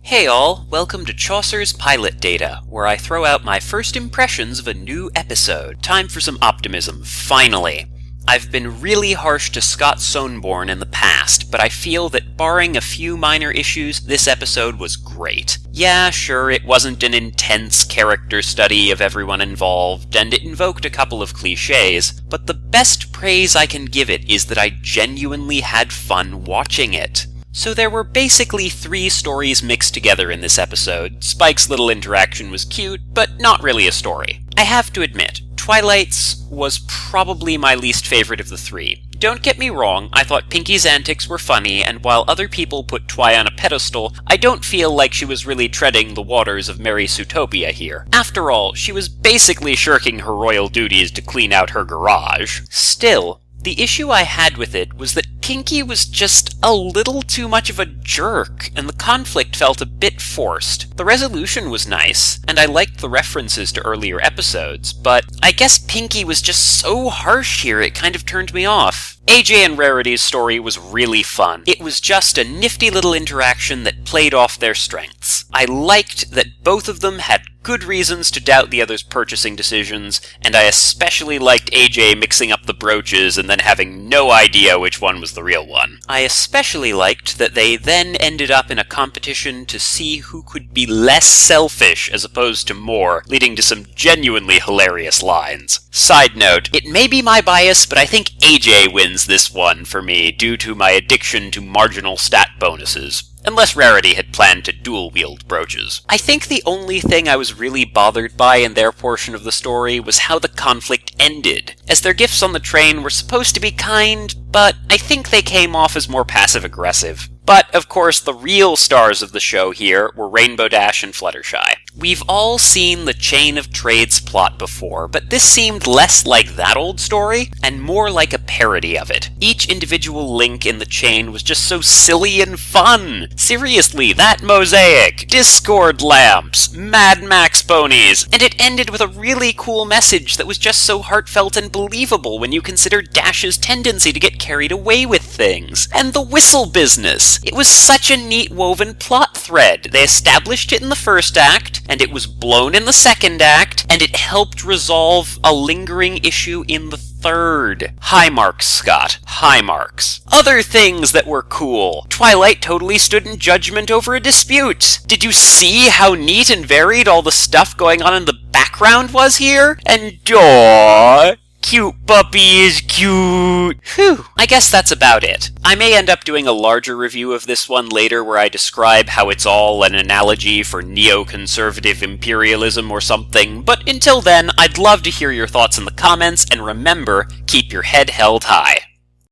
Hey all, welcome to Chaucer's Pilot Data, where I throw out my first impressions of a new episode. Time for some optimism, finally. I've been really harsh to Scott Sonneborn in the past, but I feel that barring a few minor issues, this episode was great. Yeah, sure, it wasn't an intense character study of everyone involved, and it invoked a couple of cliches, but the best praise I can give it is that I genuinely had fun watching it. So there were basically 3 stories mixed together in this episode. Spike's little interaction was cute, but not really a story. I have to admit, Twilight's was probably my least favorite of the 3. Don't get me wrong, I thought Pinky's antics were funny, and while other people put Twi on a pedestal, I don't feel like she was really treading the waters of Merry Zootopia here. After all, she was basically shirking her royal duties to clean out her garage. Still, the issue I had with it was that Pinky was just a little too much of a jerk, and the conflict felt a bit forced. The resolution was nice, and I liked the references to earlier episodes, but I guess Pinky was just so harsh here it kind of turned me off. AJ and Rarity's story was really fun. It was just a nifty little interaction that played off their strengths. I liked that both of them had good reasons to doubt the other's purchasing decisions, and I especially liked AJ mixing up the brooches and then having no idea which one was the real one. I especially liked that they then ended up in a competition to see who could be less selfish as opposed to more, leading to some genuinely hilarious lines. Side note, it may be my bias, but I think AJ wins this one for me due to my addiction to marginal stat bonuses. Unless Rarity had planned to dual-wield brooches. I think the only thing I was really bothered by in their portion of the story was how the conflict ended, as their gifts on the train were supposed to be kind, but I think they came off as more passive-aggressive. But, of course, the real stars of the show here were Rainbow Dash and Fluttershy. We've all seen the Chain of Trades plot before, but this seemed less like that old story, and more like a parody of it. Each individual link in the chain was just so silly and fun! Seriously, that mosaic, Discord lamps, Mad Max ponies, and it ended with a really cool message that was just so heartfelt and believable when you consider Dash's tendency to get carried away with things. And the whistle business! It was such a neat woven plot thread. They established it in the first act, and it was blown in the second act, and it helped resolve a lingering issue in the third. High marks, Scott. High marks. Other things that were cool. Twilight totally stood in judgment over a dispute. Did you see how neat and varied all the stuff going on in the background was here? And aww, cute puppy is cute. Whew. I guess that's about it. I may end up doing a larger review of this one later where I describe how it's all an analogy for neoconservative imperialism or something, but until then, I'd love to hear your thoughts in the comments, and remember, keep your head held high.